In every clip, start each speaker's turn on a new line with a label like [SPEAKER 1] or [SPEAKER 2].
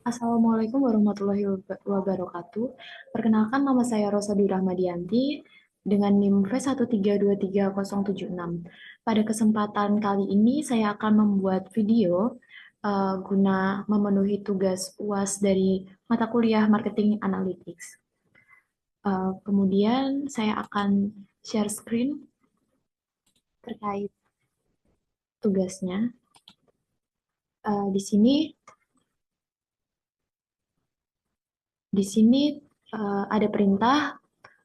[SPEAKER 1] Assalamualaikum warahmatullahi wabarakatuh. Perkenalkan, nama saya Rosadi Rahmadianti dengan NIM V1323076. Pada kesempatan kali ini saya akan membuat video guna memenuhi tugas UAS dari mata kuliah Marketing Analytics. Kemudian saya akan share screen terkait tugasnya. Di sini ada perintah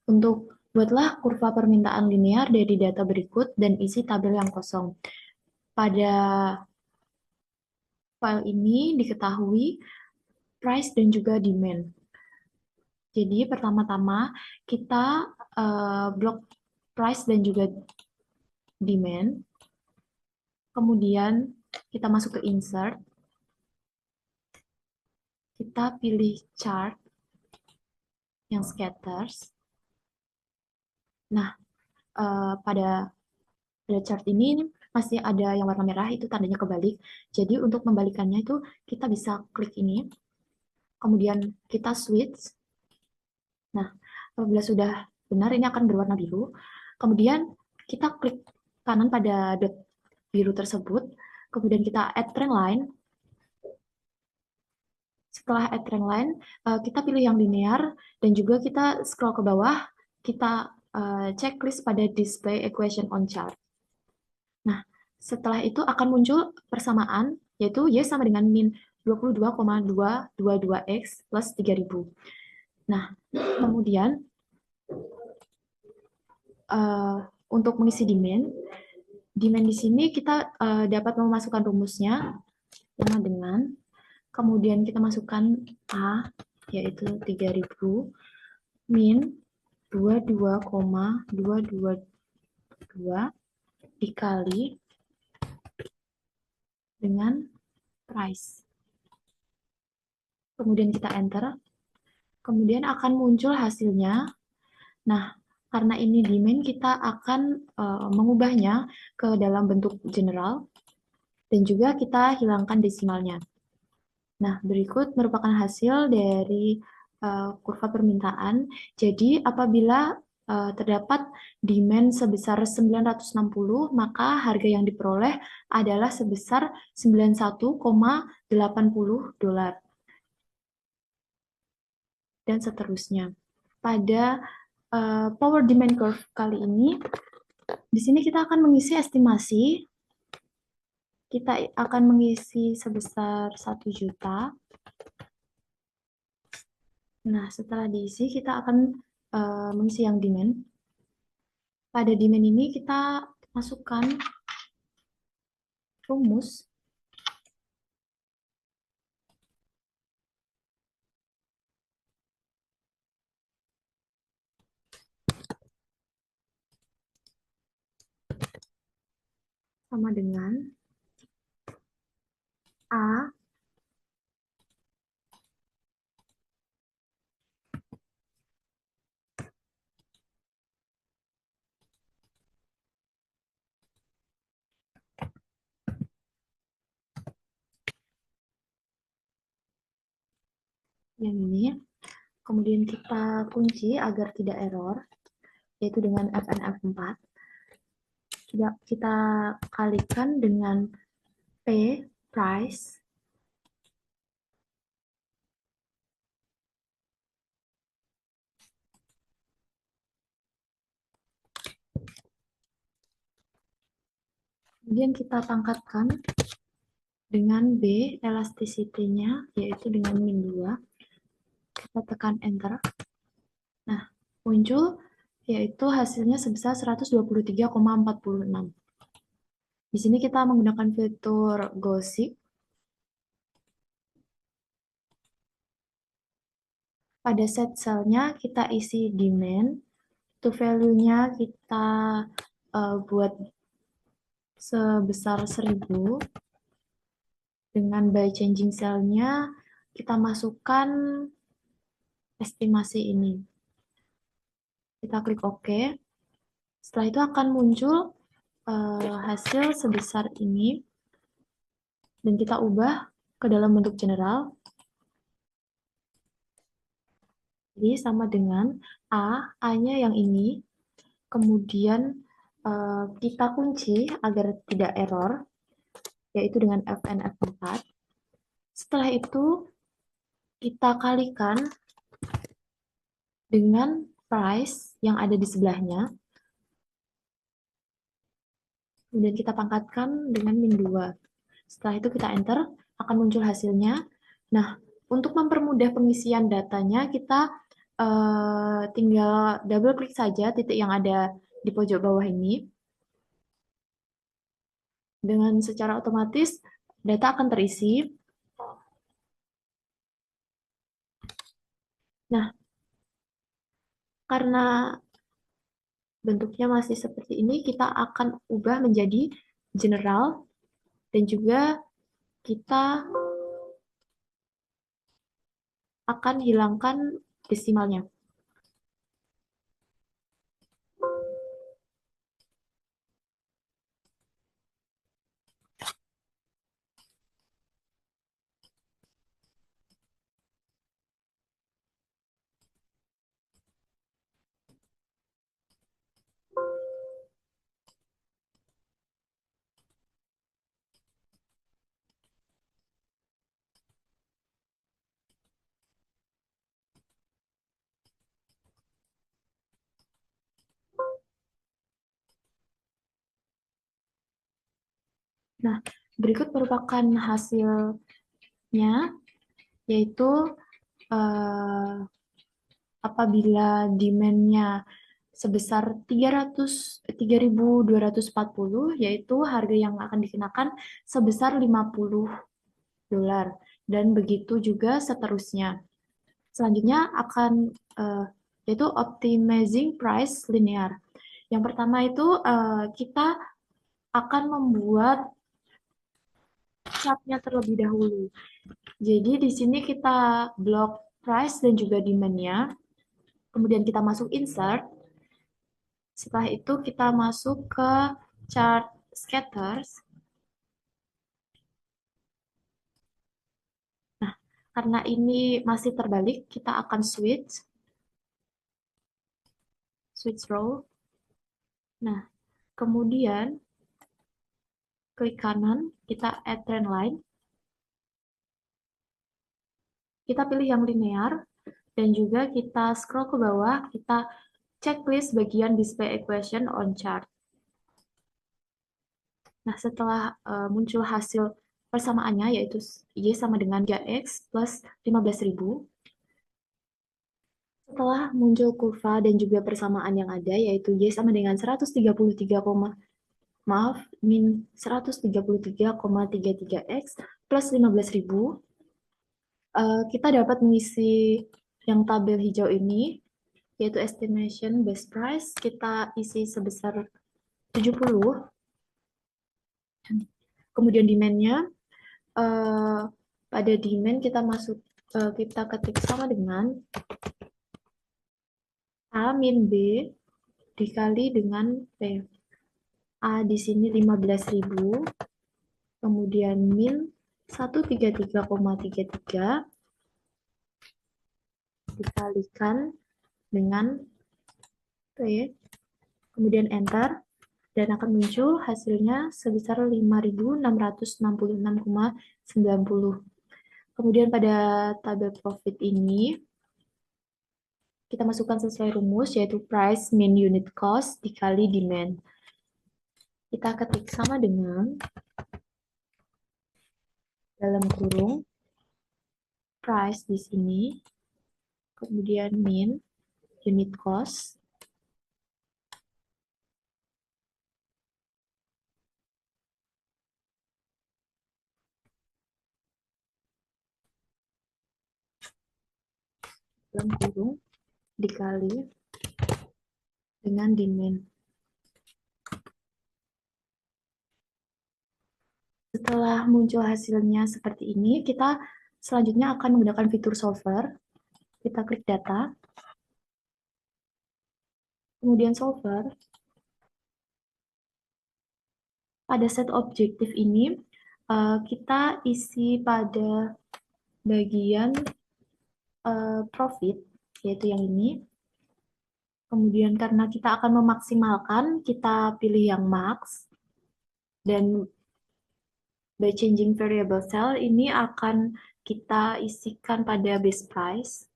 [SPEAKER 1] untuk buatlah kurva permintaan linear dari data berikut dan isi tabel yang kosong. Pada file ini diketahui price dan juga demand. Jadi pertama-tama kita blok price dan juga demand. Kemudian kita masuk ke insert. Kita pilih chart yang scatters. Nah, pada chart ini masih ada yang warna merah, itu tandanya kebalik. Jadi untuk membalikannya itu kita bisa klik ini, kemudian kita switch. Nah, apabila sudah benar, ini akan berwarna biru. Kemudian kita klik kanan pada dot biru tersebut, kemudian kita add trend line. Setelah add trend line, kita pilih yang linear, dan juga kita scroll ke bawah, kita checklist pada display equation on chart. Nah, setelah itu akan muncul persamaan, yaitu Y sama dengan min 22,222X plus 3000. Nah, kemudian untuk mengisi demand di sini kita dapat memasukkan rumusnya sama dengan, kemudian kita masukkan A, yaitu 3000, min 22,222 dikali dengan price. Kemudian kita enter. Kemudian akan muncul hasilnya. Nah, karena ini demand, kita akan mengubahnya ke dalam bentuk general, dan juga kita hilangkan desimalnya. Nah, berikut merupakan hasil dari kurva permintaan. Jadi, apabila terdapat demand sebesar 960, maka harga yang diperoleh adalah sebesar 91,80 dolar. Dan seterusnya. Pada power demand curve kali ini, di sini kita akan mengisi estimasi. Kita akan mengisi sebesar 1 juta. Nah, setelah diisi, kita akan mengisi yang demand. Pada demand ini kita masukkan rumus sama dengan A yang ini. Kemudian kita kunci agar tidak error, yaitu dengan FNF4. Kita kalikan dengan P, price, kemudian kita pangkatkan dengan B, elasticity-nya, yaitu dengan min 2. Kita tekan enter. Nah, muncul yaitu hasilnya sebesar 123,46. Di sini kita menggunakan fitur Gaussian. Pada set cell-nya kita isi demand, to value-nya kita buat sebesar 1000. Dengan by changing cell-nya kita masukkan estimasi ini. Kita klik OK. Setelah itu akan muncul hasil sebesar ini, dan kita ubah ke dalam bentuk general. Jadi sama dengan A-nya yang ini, kemudian kita kunci agar tidak error, yaitu dengan fn F4. Setelah itu, kita kalikan dengan price yang ada di sebelahnya, kemudian kita pangkatkan dengan min 2. Setelah itu kita enter, akan muncul hasilnya. Nah, untuk mempermudah pengisian datanya, kita tinggal double klik saja titik yang ada di pojok bawah ini. Dengan secara otomatis, data akan terisi. Nah, karena bentuknya masih seperti ini, kita akan ubah menjadi general dan juga kita akan hilangkan desimalnya. Nah, berikut merupakan hasilnya, yaitu eh, apabila demand-nya sebesar 3.240, yaitu harga yang akan dikenakan sebesar $50, dan begitu juga seterusnya. Selanjutnya akan yaitu optimizing price linear. Yang pertama itu kita akan membuat chart-nya terlebih dahulu. Jadi di sini kita blok price dan juga demand-nya. Kemudian kita masuk insert. Setelah itu kita masuk ke chart scatters. Nah, karena ini masih terbalik, kita akan switch row. Nah, kemudian klik kanan, kita add trend line. Kita pilih yang linear, dan juga kita scroll ke bawah, kita checklist bagian display equation on chart. Nah, setelah muncul hasil persamaannya, yaitu Y sama dengan 3X plus 15.000, setelah muncul kurva dan juga persamaan yang ada, yaitu Y sama dengan 133, maaf, min 133,33X plus 15.000, kita dapat mengisi yang tabel hijau ini, yaitu estimation base price, kita isi sebesar 70. Kemudian demand-nya, pada demand kita kita ketik sama dengan A min B dikali dengan P. A di sini 15.000, kemudian min 133,33 dikalikan dengan P, kemudian enter, dan akan muncul hasilnya sebesar 5.666,90. Kemudian pada tabel profit ini, kita masukkan sesuai rumus, yaitu price min unit cost dikali demand. Kita ketik sama dengan dalam kurung price di sini, kemudian min unit cost, dalam kurung dikali dengan demand. Setelah muncul hasilnya seperti ini, kita selanjutnya akan menggunakan fitur solver. Kita klik data, kemudian solver. Pada set objektif ini, kita isi pada bagian profit, yaitu yang ini. Kemudian karena kita akan memaksimalkan, kita pilih yang max. Dan by changing variable cell ini akan kita isikan pada base price.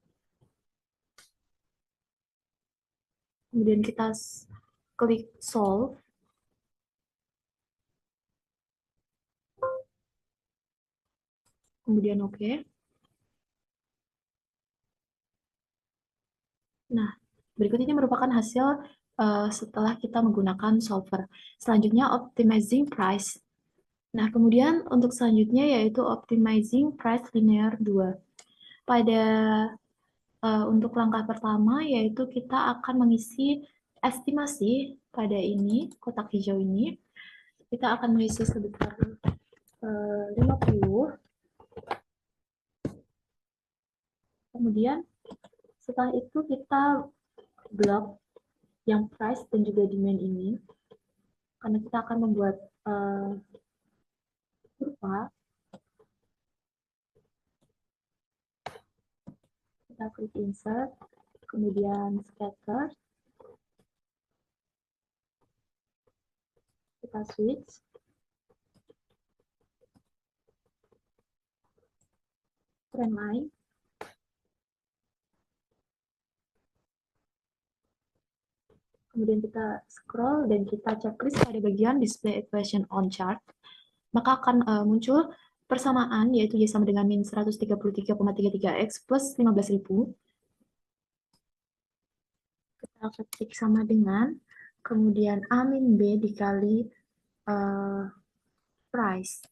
[SPEAKER 1] Kemudian kita klik solve. Kemudian oke. Nah, berikut ini merupakan hasil setelah kita menggunakan solver. Selanjutnya optimizing price. Nah, kemudian untuk selanjutnya yaitu optimizing price linear 2. Pada untuk langkah pertama yaitu kita akan mengisi estimasi pada ini, kotak hijau ini. Kita akan mengisi sebesar 50. Kemudian setelah itu kita blok yang price dan juga demand ini, karena kita akan membuat kurva. Kita klik insert, kemudian scatter, kita switch, trend line, kemudian kita scroll dan kita checklist pada bagian display equation on chart, maka akan muncul persamaan yaitu Y sama dengan min 133,33X plus 15.000. Kita ketik sama dengan, kemudian A min B dikali price,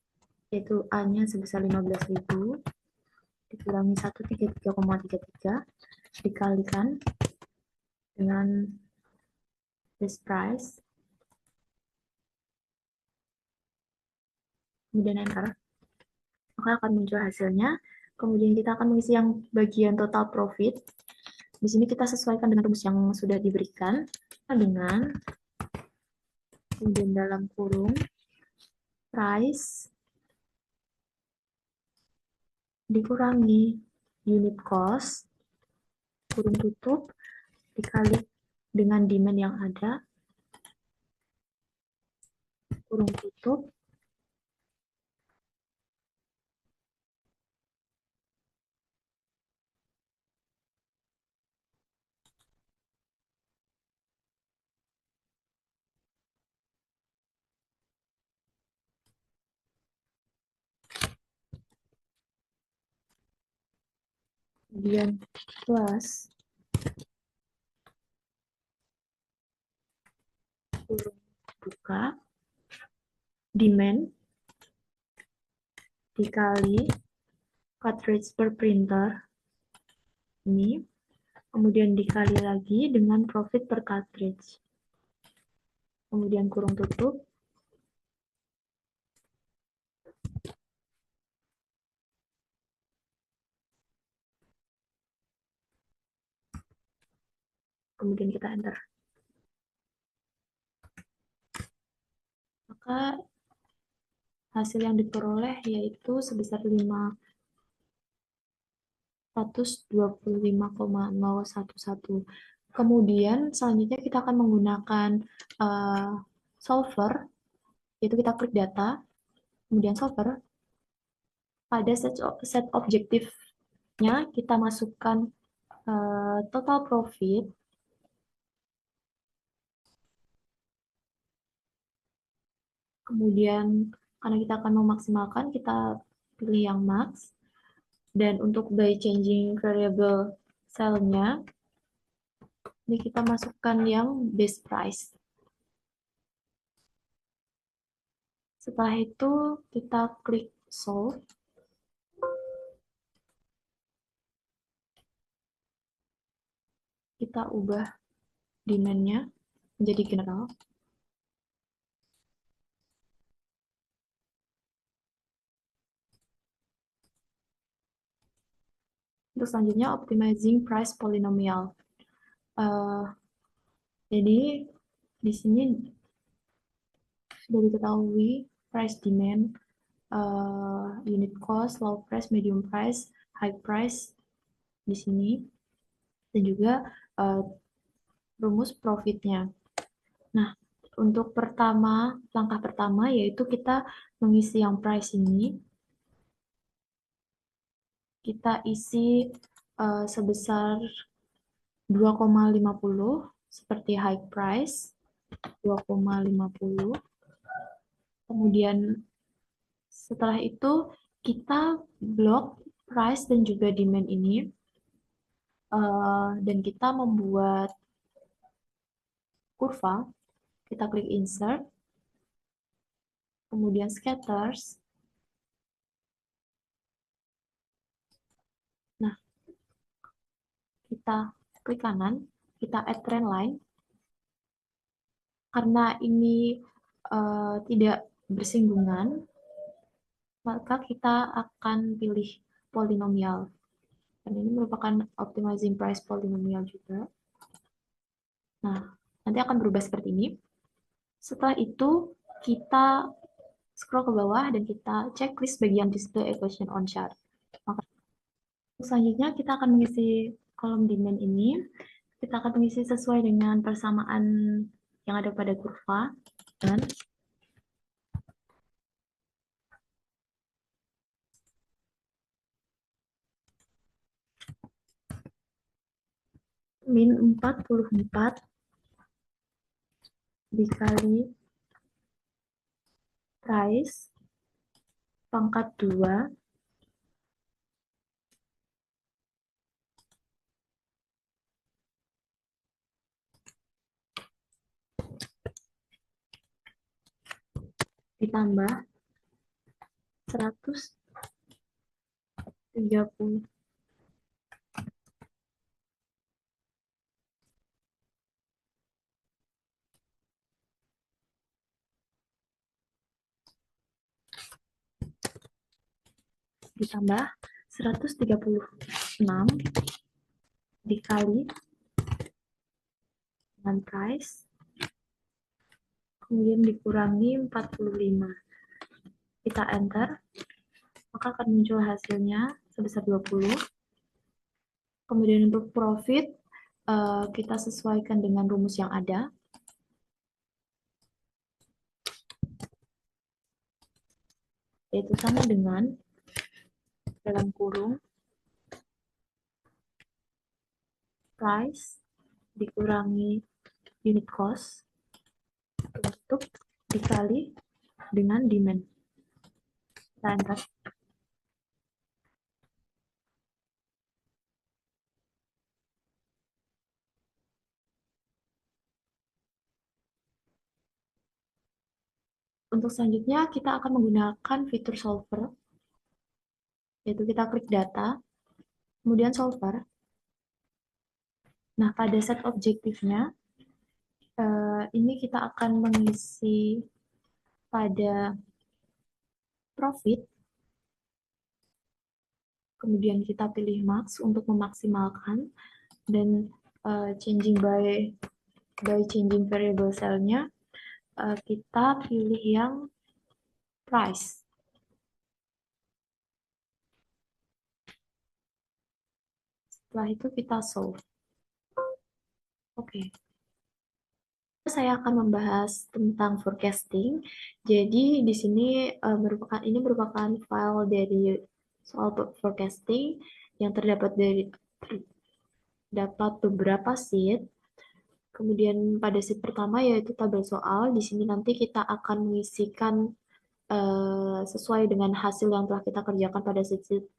[SPEAKER 1] yaitu A-nya sebesar 15.000 dikurangi 133,33 dikalikan dengan base price, kemudian enter, maka akan muncul hasilnya. Kemudian kita akan mengisi yang bagian total profit. Di sini kita sesuaikan dengan rumus yang sudah diberikan dengan kemudian dalam kurung price dikurangi unit cost kurung tutup dikali dengan demand yang ada kurung tutup kemudian plus kurung buka demand dikali cartridge per printer ini, kemudian dikali lagi dengan profit per cartridge, kemudian kurung tutup, kemudian kita enter. Maka hasil yang diperoleh yaitu sebesar 525,011. Kemudian selanjutnya kita akan menggunakan solver, yaitu kita klik data, kemudian solver. Pada set objektifnya kita masukkan total profit, kemudian karena kita akan memaksimalkan, kita pilih yang max, dan untuk by changing variable cell-nya, ini kita masukkan yang base price. Setelah itu kita klik solve. Kita ubah demand-nya menjadi general. Untuk selanjutnya optimizing price polynomial. Jadi di sini sudah diketahui price demand, unit cost, low price, medium price, high price di sini. dan juga uh, rumus profitnya. Nah, untuk langkah pertama yaitu kita mengisi yang price ini, kita isi sebesar 2,50 seperti high price 2,50. Kemudian setelah itu kita blok price dan juga demand ini, dan kita membuat kurva. Kita klik insert, kemudian scatters. Nah, kita klik kanan, kita add trend line. Karena ini tidak bersinggungan, maka kita akan pilih polinomial. Dan ini merupakan optimizing price polinomial juga. Nah, nanti akan berubah seperti ini. Setelah itu, kita scroll ke bawah dan kita checklist bagian display equation on chart. Maka selanjutnya kita akan mengisi kolom demand ini. Kita akan mengisi sesuai dengan persamaan yang ada pada kurva. Dan min 44 dikali price pangkat 2 ditambah 130 ditambah 136 dikali dengan price, kemudian dikurangi 45. Kita enter, maka akan muncul hasilnya sebesar 20. Kemudian untuk profit, kita sesuaikan dengan rumus yang ada. Yaitu sama dengan dalam kurung price dikurangi unit cost untuk dikali dengan demand. Kita enter. Untuk selanjutnya kita akan menggunakan fitur solver, yaitu kita klik data, kemudian solver. Nah, pada set objektifnya, ini kita akan mengisi pada profit, kemudian kita pilih max untuk memaksimalkan, dan changing by changing variable cell-nya, kita pilih yang price. Setelah itu kita solve. Oke. Saya akan membahas tentang forecasting. Jadi di sini ini merupakan file dari soal forecasting yang terdapat beberapa sheet. Kemudian pada sheet pertama yaitu tabel soal. Di sini nanti kita akan mengisikan sesuai dengan hasil yang telah kita kerjakan pada sheet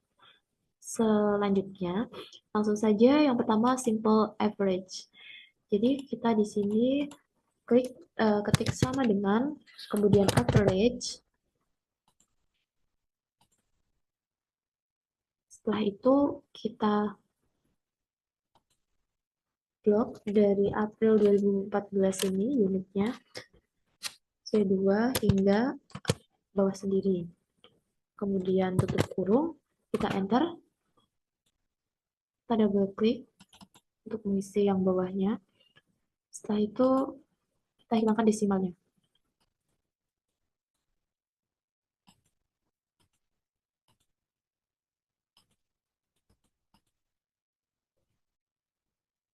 [SPEAKER 1] selanjutnya. Langsung saja yang pertama simple average. Jadi kita di sini ketik sama dengan, kemudian average. Setelah itu kita blok dari April 2014 ini unitnya C2 hingga bawah sendiri. Kemudian tutup kurung, kita enter. Kita double klik untuk mengisi yang bawahnya. Setelah itu kita hilangkan desimalnya.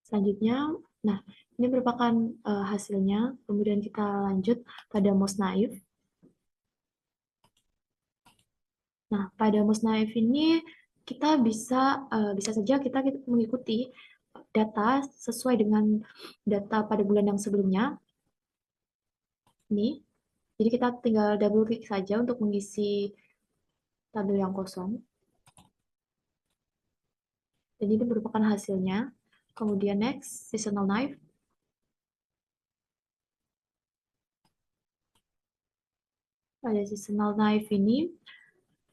[SPEAKER 1] Selanjutnya, nah ini merupakan hasilnya. Kemudian kita lanjut pada most naive. Nah, pada most naive ini kita bisa saja kita mengikuti data sesuai dengan data pada bulan yang sebelumnya. Ini, jadi kita tinggal double klik saja untuk mengisi tabel yang kosong. Dan ini merupakan hasilnya. Kemudian next, seasonal knife. Pada seasonal knife ini,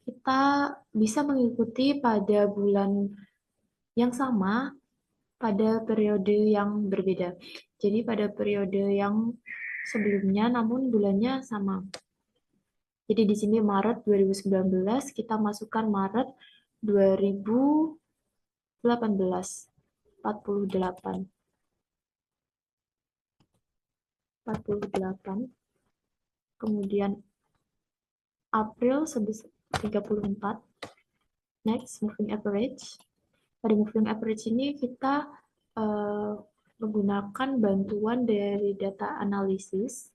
[SPEAKER 1] kita bisa mengikuti pada bulan yang sama pada periode yang berbeda. Jadi pada periode yang sebelumnya namun bulannya sama. Jadi di sini Maret 2019 kita masukkan Maret 2018 48 48, kemudian April sebesar 34. Next, moving average. Pada moving average ini kita menggunakan bantuan dari data analisis.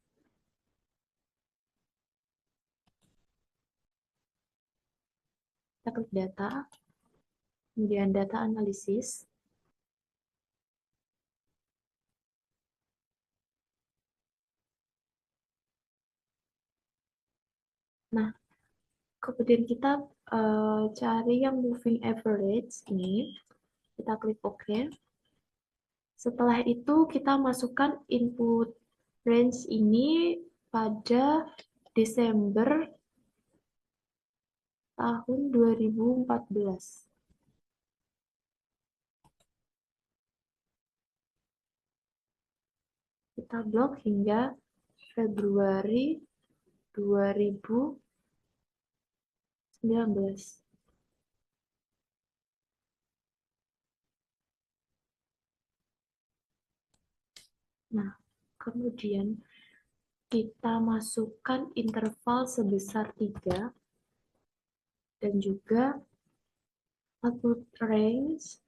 [SPEAKER 1] Kita klik data, kemudian data analisis. Nah, kemudian kita cari yang moving average ini. Kita klik OK. Setelah itu kita masukkan input range ini pada Desember tahun 2014. Kita blok hingga Februari 2019. Nah, kemudian kita masukkan interval sebesar 3 dan juga output range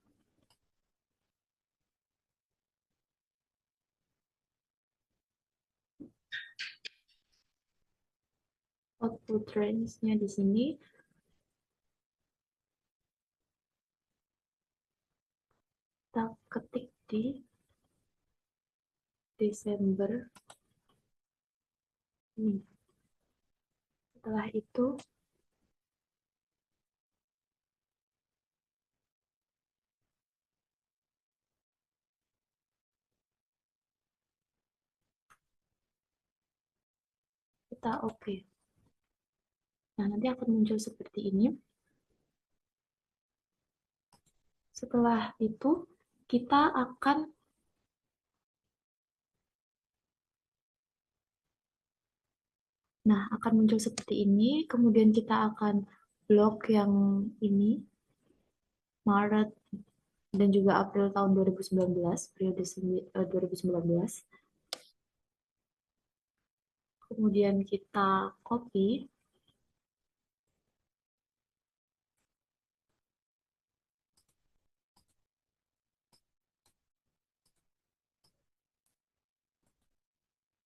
[SPEAKER 1] nya di sini kita ketik di Desember ini. Setelah itu kita OK. Nah, nanti akan muncul seperti ini. Setelah itu kita akan muncul seperti ini. Kemudian kita akan blok yang ini, Maret dan juga April tahun 2019, periode 2019. Kemudian kita copy.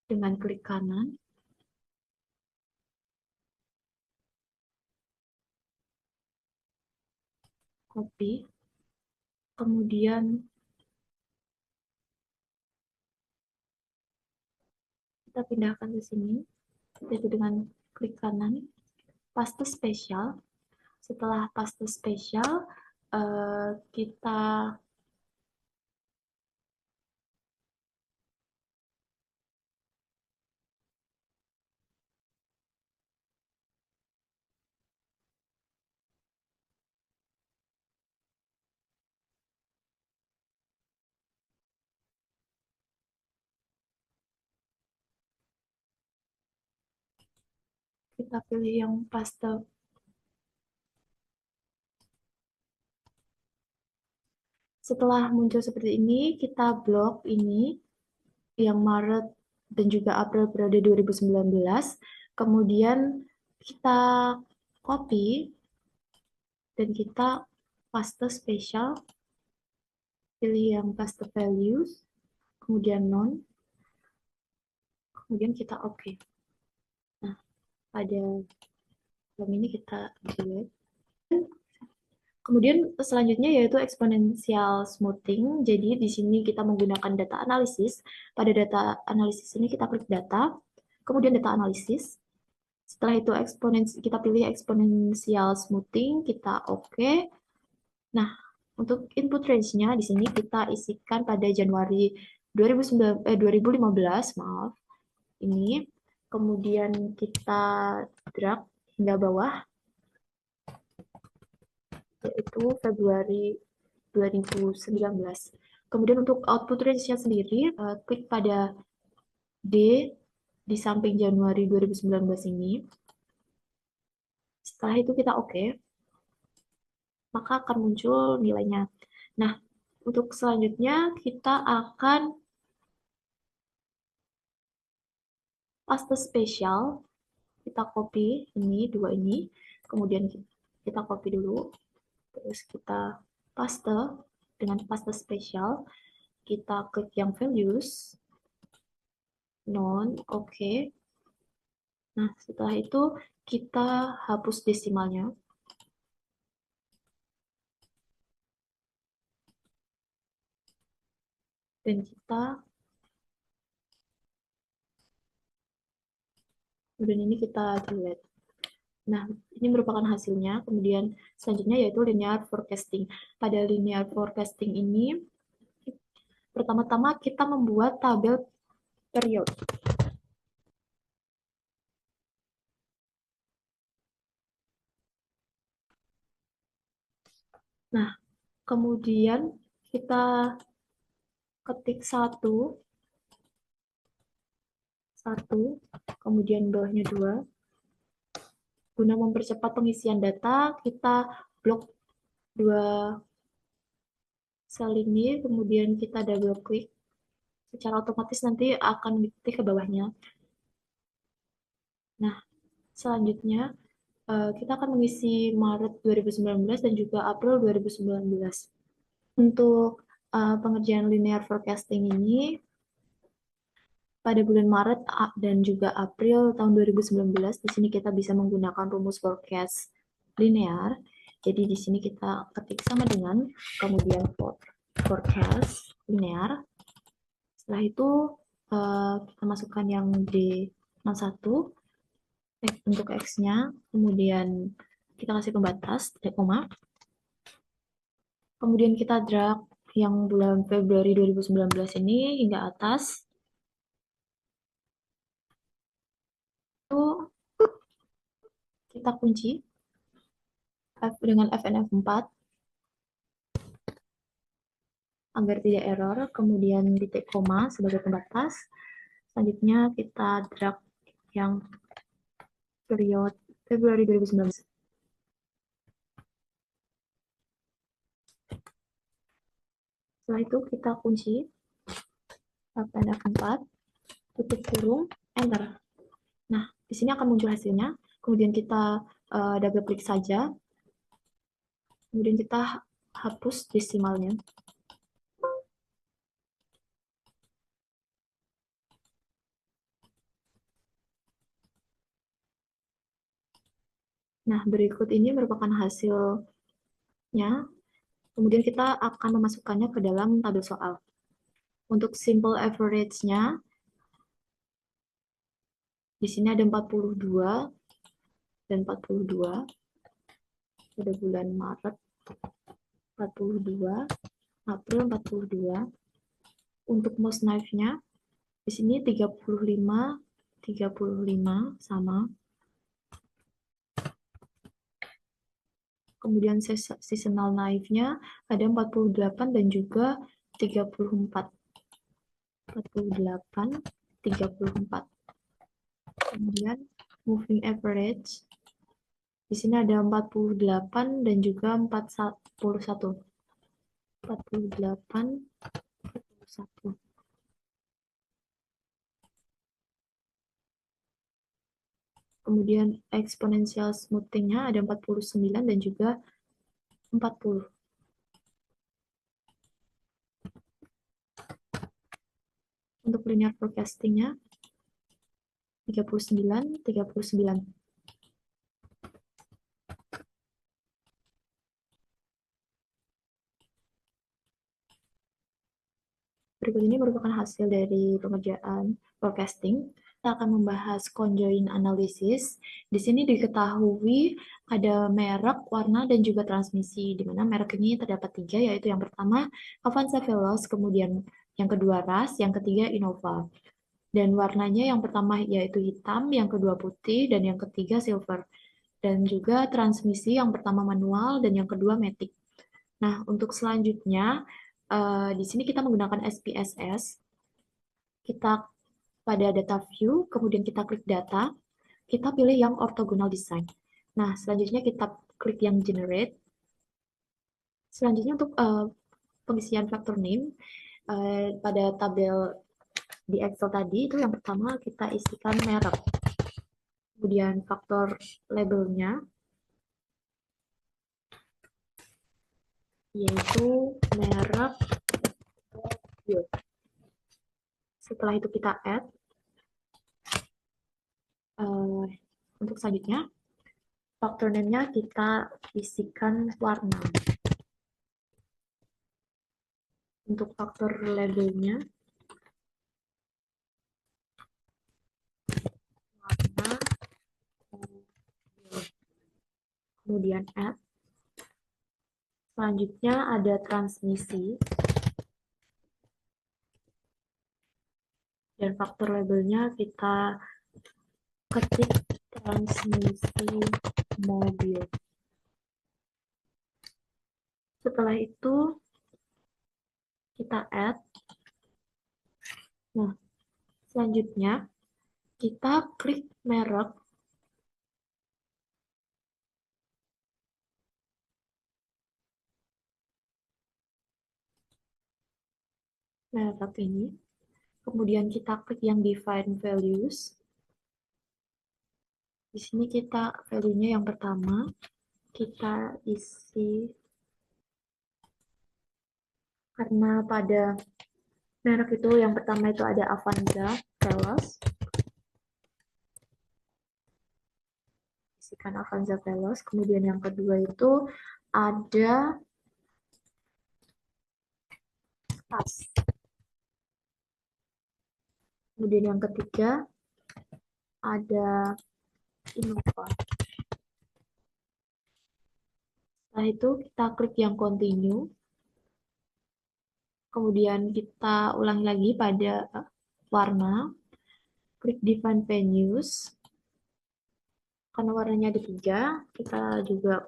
[SPEAKER 1] Dengan klik kanan. Copy. Kemudian kita pindahkan ke sini, yaitu dengan klik kanan, paste spesial. Setelah paste spesial, kita pilih yang paste. Setelah muncul seperti ini, kita blok ini yang Maret dan juga April periode 2019. Kemudian kita copy dan kita paste spesial pilih yang paste values, kemudian non, kemudian kita oke. Nah, pada form ini kita delete. Kemudian selanjutnya yaitu exponential smoothing. Jadi di sini kita menggunakan data analisis. Pada data analisis ini kita klik data, kemudian data analisis. Setelah itu kita pilih exponential smoothing, kita oke. Nah, untuk input range-nya di sini kita isikan pada Januari 2015, maaf. Ini. Kemudian kita drag hingga bawah, yaitu Februari 2019. Kemudian untuk output range-nya sendiri, klik pada D di samping Januari 2019 ini. Setelah itu kita oke, maka akan muncul nilainya. Nah, untuk selanjutnya kita akan paste spesial. Kita copy ini, dua ini, kemudian kita copy dulu, terus kita paste dengan paste spesial. Kita klik yang values, non, oke. Nah, setelah itu kita hapus desimalnya. Dan kemudian ini kita delete. Nah, ini merupakan hasilnya. Kemudian selanjutnya yaitu linear forecasting. Pada linear forecasting ini, pertama-tama kita membuat tabel period. Nah, kemudian kita ketik satu, kemudian bawahnya 2. Guna mempercepat pengisian data, kita blok 2 sel ini, kemudian kita double klik. Secara otomatis nanti akan diketik ke bawahnya. Nah, selanjutnya kita akan mengisi Maret 2019 dan juga April 2019. Untuk pengerjaan linear forecasting ini, pada bulan Maret dan juga April tahun 2019, di sini kita bisa menggunakan rumus forecast linear. Jadi di sini kita ketik sama dengan, kemudian forecast linear. Setelah itu kita masukkan yang D61 untuk X-nya, kemudian kita kasih pembatas, koma. Kemudian kita drag yang bulan Februari 2019 ini hingga atas. Itu kita kunci dengan Fn F4 agar tidak error, kemudian titik koma sebagai pembatas. Selanjutnya kita drag yang period Februari 2019. Setelah itu kita kunci Fn F4, titik kurung, enter. Nah, di sini akan muncul hasilnya. Kemudian kita double klik saja. Kemudian kita hapus desimalnya. Nah, berikut ini merupakan hasilnya. Kemudian kita akan memasukkannya ke dalam tabel soal. Untuk simple average-nya, di sini ada 42 dan 42 pada bulan Maret, 42, April 42. Untuk most knife-nya, di sini 35 sama. Kemudian seasonal knife-nya ada 48 dan juga 34. 48, 34. Kemudian moving average, di sini ada 48 dan juga 41. 48, 41. Kemudian exponential smoothing-nya ada 49 dan juga 40. Untuk linear forecasting-nya 39, 39. Berikut ini merupakan hasil dari pengerjaan forecasting. Kita akan membahas conjoint analysis. Di sini diketahui ada merek, warna, dan juga transmisi, di mana merek ini terdapat 3, yaitu yang pertama Avanza Veloz, kemudian yang kedua RAS, yang ketiga Innova. Dan warnanya yang pertama yaitu hitam, yang kedua putih, dan yang ketiga silver. Dan juga transmisi yang pertama manual, dan yang kedua matic. Nah, untuk selanjutnya, di sini kita menggunakan SPSS. Kita pada data view, kemudian kita klik data, kita pilih yang orthogonal design. Nah, selanjutnya kita klik yang generate. Selanjutnya untuk pengisian factor name, pada tabel di Excel tadi, itu yang pertama kita isikan merek. Kemudian faktor labelnya, yaitu merek. Setelah itu kita add. Untuk selanjutnya, faktor name-nya kita isikan warna. Untuk faktor labelnya, warna, kemudian add. Selanjutnya ada transmisi, dan faktor labelnya kita ketik transmisi mobil. Setelah itu kita add. Nah, selanjutnya kita klik merek. Merek ini. Kemudian kita klik yang define values. Di sini kita value-nya yang pertama kita isi, karena pada merek itu yang pertama itu ada Avanza Veloz. Isikan Avanza Veloz. Kemudian yang kedua itu ada RAS. Kemudian yang ketiga ada Innova. Setelah itu kita klik yang continue. Kemudian kita ulangi lagi pada warna. Klik define values. Karena warnanya ada 3, kita juga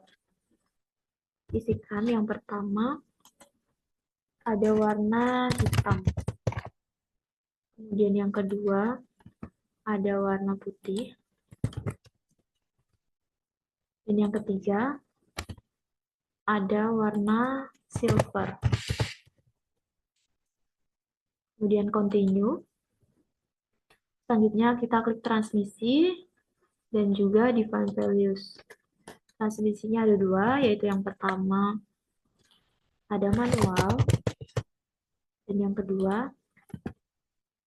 [SPEAKER 1] isikan yang pertama ada warna hitam. Kemudian yang kedua ada warna putih. Dan yang ketiga ada warna silver. Kemudian continue. Selanjutnya kita klik transmisi dan juga define values. Transmisinya ada 2, yaitu yang pertama ada manual dan yang kedua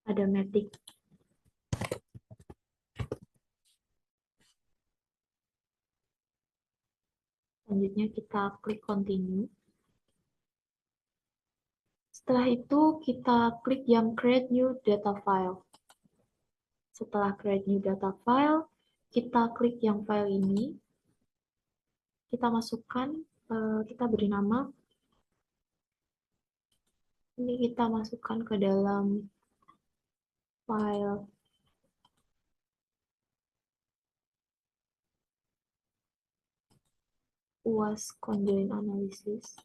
[SPEAKER 1] ada matic. Selanjutnya kita klik continue. Setelah itu kita klik yang create new data file. Setelah create new data file, kita klik yang file ini. Kita masukkan, kita beri nama. Ini kita masukkan ke dalam file UAS conjoint analysis.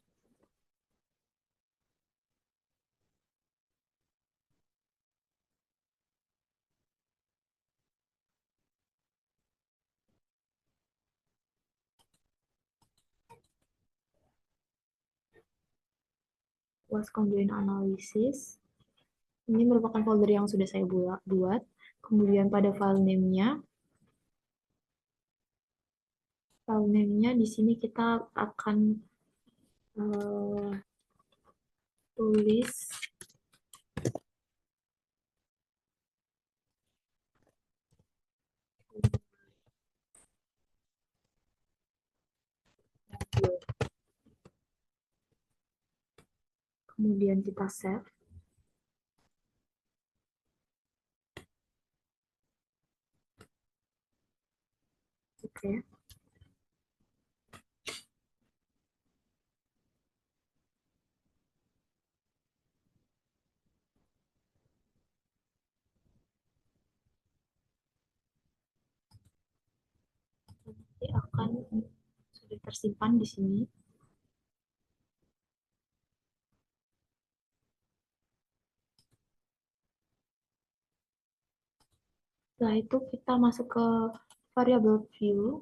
[SPEAKER 1] UAS conjoint analysis. Ini merupakan folder yang sudah saya buat. Kemudian pada file name-nya, di sini kita akan tulis kemudian kita save. Oke. Nanti akan sudah tersimpan di sini. Setelah itu kita masuk ke variable view.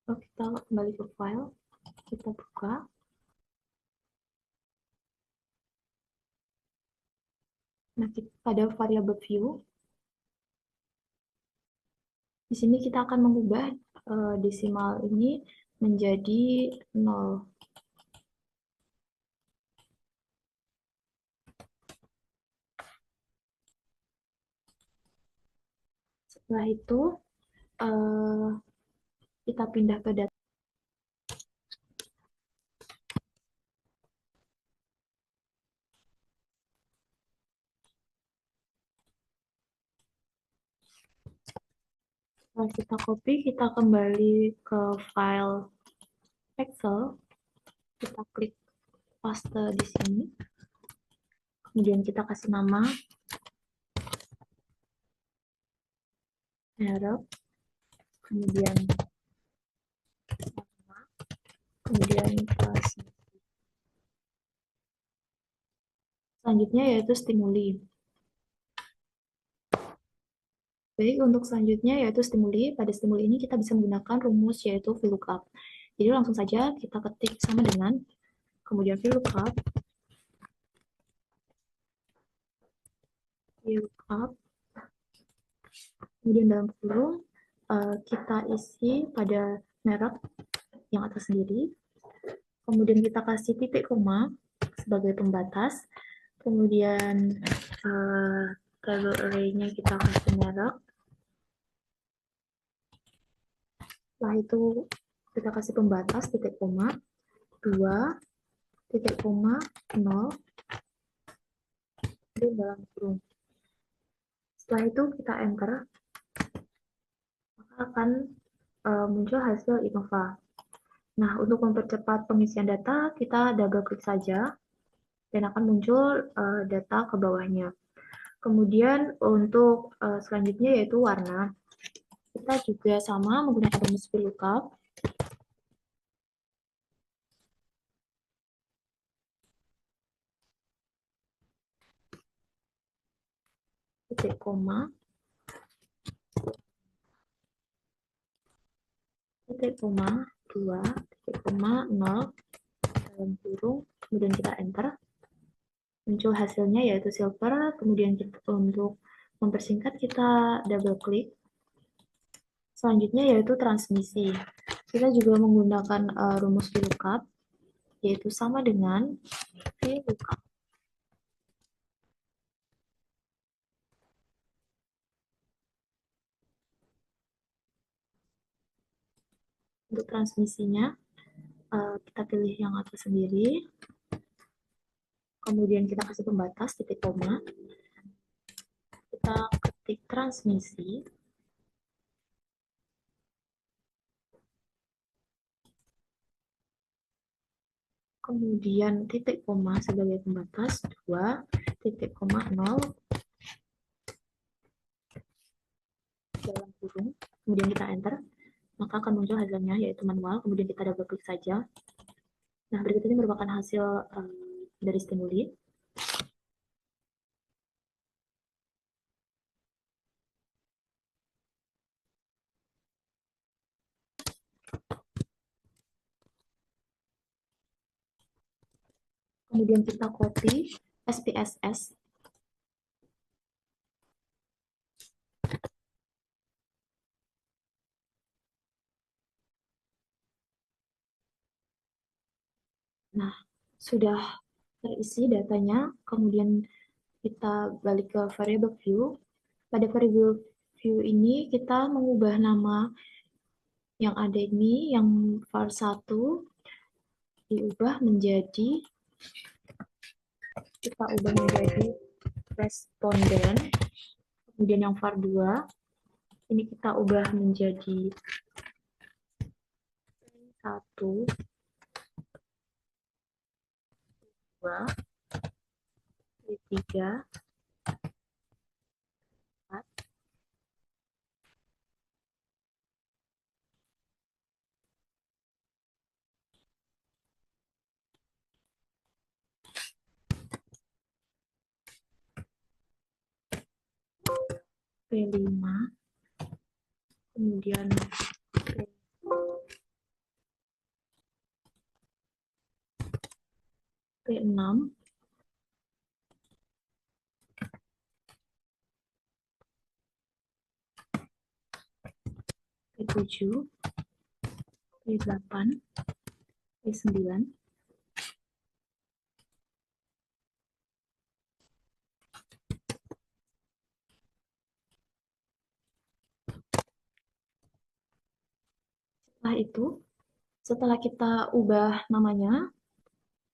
[SPEAKER 1] Lalu kita kembali ke file, kita buka. Nah, pada variable view, di sini kita akan mengubah desimal ini menjadi 0. Setelah itu, kita pindah ke data. Setelah kita copy, kita kembali ke file Excel. Kita klik paste di sini. Kemudian kita kasih nama merek, kemudian nama, kemudian selanjutnya yaitu stimuli. Baik, untuk selanjutnya yaitu stimuli. Pada stimuli ini kita bisa menggunakan rumus yaitu VLOOKUP. Jadi langsung saja kita ketik sama dengan, kemudian VLOOKUP, kemudian dalam kurung kita isi pada merek yang atas sendiri. Kemudian kita kasih titik koma sebagai pembatas. Kemudian table array-nya kita kasih merek. Setelah itu kita kasih pembatas titik koma 2 titik koma 0 di dalam kurung. Setelah itu kita enter, maka akan muncul hasil Innova. Nah, untuk mempercepat pengisian data, kita double klik saja dan akan muncul data ke bawahnya. Kemudian untuk selanjutnya yaitu warna. Kita juga sama menggunakan rumus VLOOKUP. Titik koma, titik koma 2, titik koma 0 dalam kurung, kemudian kita enter. Muncul hasilnya yaitu silver, kemudian kita, untuk mempersingkat kita double klik. Selanjutnya yaitu transmisi. Kita juga menggunakan rumus VLOOKUP, yaitu sama dengan VLOOKUP. Untuk transmisinya, kita pilih yang atas sendiri. Kemudian kita kasih pembatas titik koma. Kita ketik transmisi. Kemudian titik koma sebagai pembatas 2, titik koma 0 dalam kurung. Kemudian kita enter, maka akan muncul hasilnya yaitu manual. Kemudian kita double klik saja. Nah, berikut ini merupakan hasil dari stimuli. Kemudian kita copy SPSS. Nah, sudah terisi datanya, kemudian kita balik ke variable view. Pada variable view ini kita mengubah nama yang ada ini, yang var1 diubah menjadi, kita ubah menjadi responden. Kemudian yang var2 ini kita ubah menjadi 1, 2, 3, 4. P5, kemudian P6, P7, P8, P9. Setelah itu, setelah kita ubah namanya,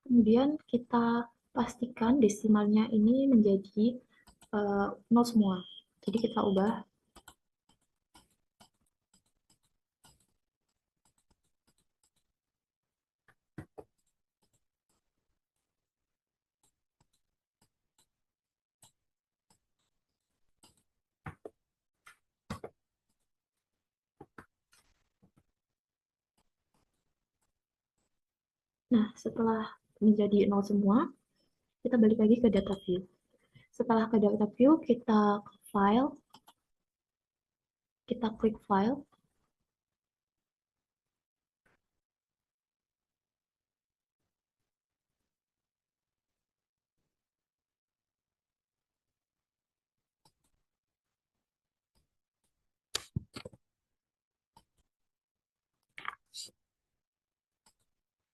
[SPEAKER 1] kemudian kita pastikan desimalnya ini menjadi 0 semua. Jadi kita ubah. Nah, setelah menjadi 0 semua, kita balik lagi ke data view. Setelah ke data view, kita ke file, kita klik file.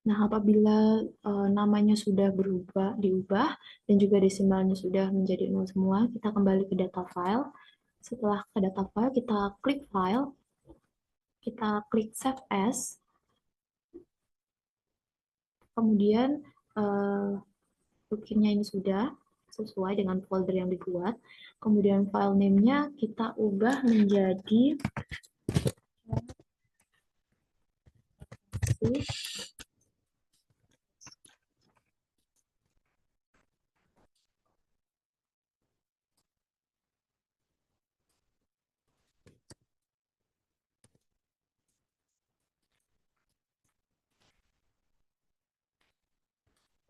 [SPEAKER 1] Nah, apabila namanya sudah diubah, dan juga desimalnya sudah menjadi 0 semua, kita kembali ke data file. Setelah ke data file, kita klik file, kita klik save as, kemudian lookinnya ini sudah sesuai dengan folder yang dibuat. Kemudian file name-nya kita ubah menjadi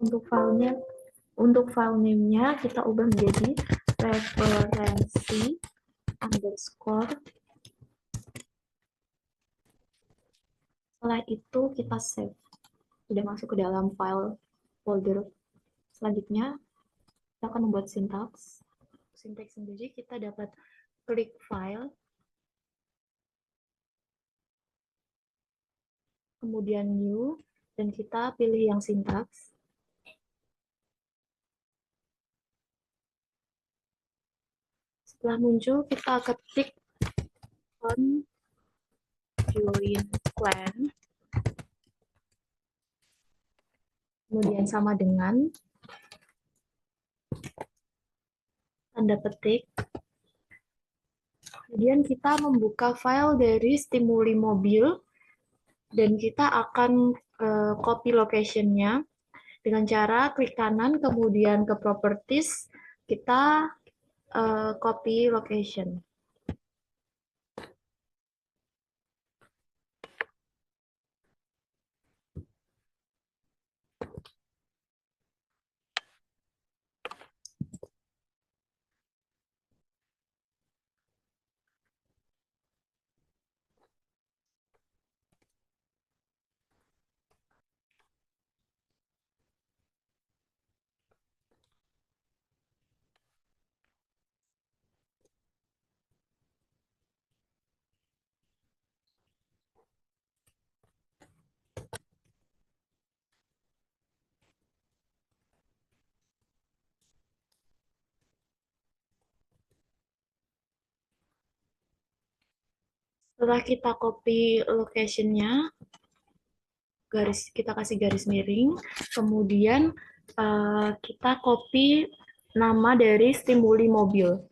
[SPEAKER 1] untuk filenya, untuk file name-nya kita ubah menjadi referensi underscore. Setelah itu kita save. Sudah masuk ke dalam file folder. Selanjutnya kita akan membuat sintaks. Sintaks sendiri kita dapat klik file, kemudian new, dan kita pilih yang sintaks. Setelah muncul, kita ketik on join clan, kemudian sama dengan tanda petik. Kemudian kita membuka file dari stimuli mobil, dan kita akan copy location-nya dengan cara klik kanan, kemudian ke properties, kita copy location. Setelah kita copy location-nya, kita kasih garis miring, kemudian kita copy nama dari stimuli mobil.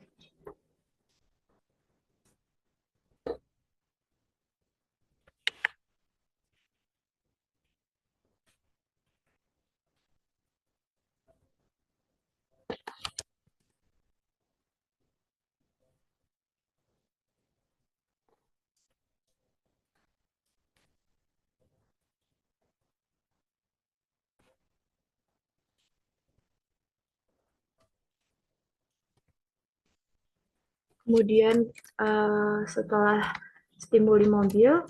[SPEAKER 1] Kemudian setelah stimuli mobil,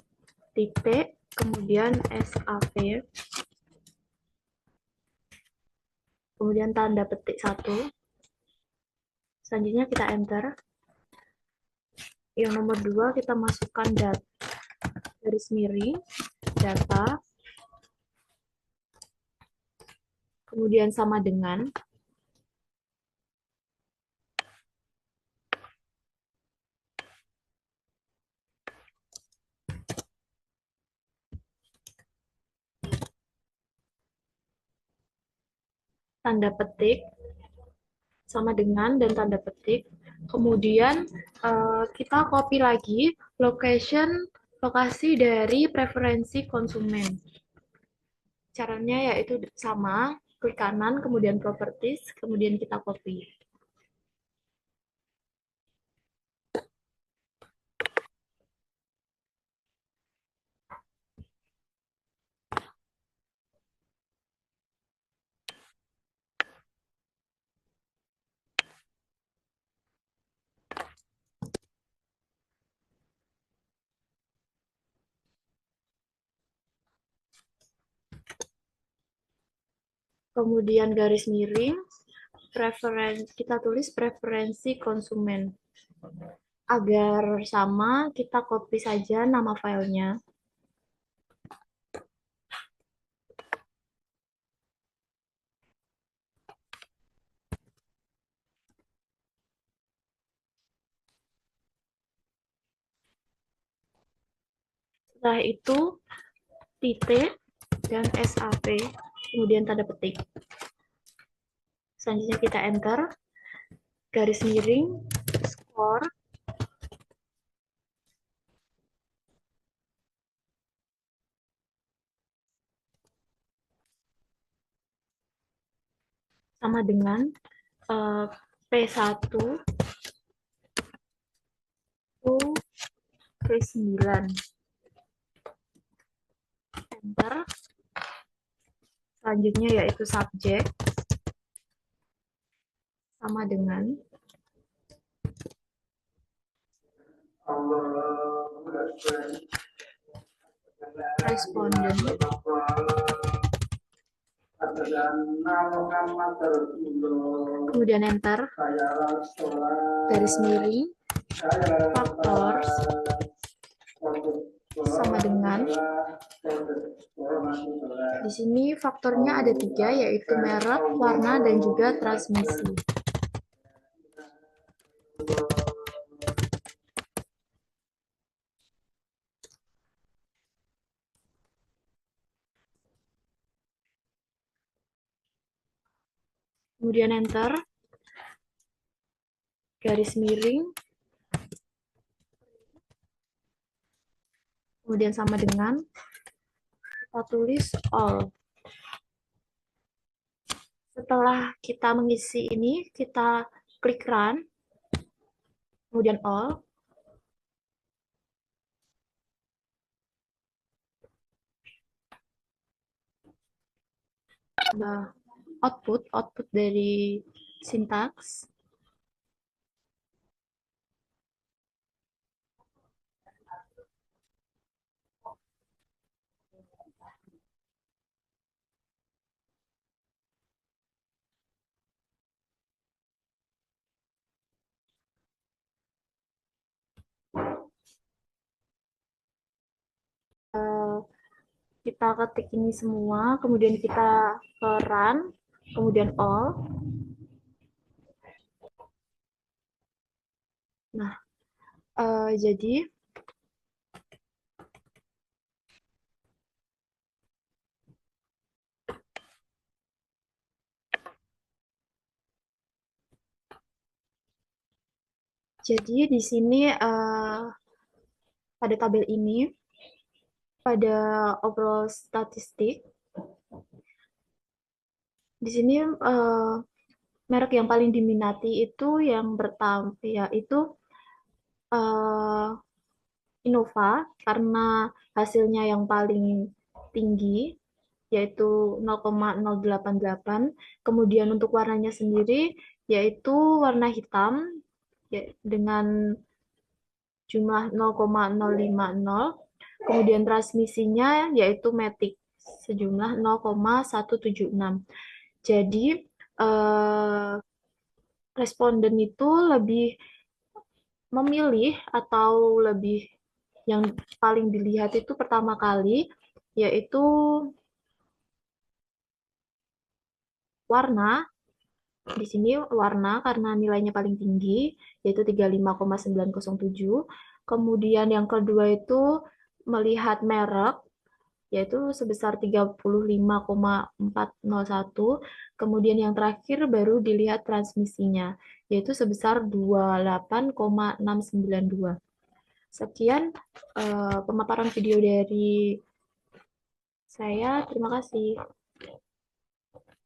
[SPEAKER 1] titik, kemudian SAV, kemudian tanda petik 1, selanjutnya kita enter. Yang nomor 2 kita masukkan data, garis miring, data, kemudian sama dengan, tanda petik, sama dengan, dan tanda petik. Kemudian kita copy lagi lokasi dari preferensi konsumen. Caranya yaitu sama, klik kanan, kemudian properties, kemudian kita copy. Kemudian garis miring, kita tulis preferensi konsumen. Agar sama, kita copy saja nama filenya. Setelah itu, titik dan SAP, kemudian tanda petik. Selanjutnya kita enter, garis miring, score, sama dengan P1 P9. Enter. Selanjutnya yaitu subjek, sama dengan responden. Kemudian enter, garis miring, factors, sama dengan, di sini faktornya ada 3, yaitu merek, warna, dan juga transmisi. Kemudian enter, garis miring, kemudian sama dengan, kita tulis all. Setelah kita mengisi ini, kita klik run, kemudian all. Nah, output dari sintaks. Kita ketik ini semua, kemudian kita ke run, kemudian all. Nah, jadi Jadi di sini pada tabel ini, pada overall statistik, di sini merek yang paling diminati itu yang pertama yaitu eh, Innova karena hasilnya yang paling tinggi yaitu 0,088. Kemudian untuk warnanya sendiri yaitu warna hitam dengan jumlah 0,050. Kemudian transmisinya yaitu Matic sejumlah 0,176. Jadi eh, responden itu lebih memilih atau lebih yang paling dilihat itu pertama kali yaitu warna. Di sini warna karena nilainya paling tinggi yaitu 35,907. Kemudian yang kedua itu melihat merek yaitu sebesar 35,401. Kemudian yang terakhir baru dilihat transmisinya yaitu sebesar 28,692. Sekian pemaparan video dari saya. Terima kasih.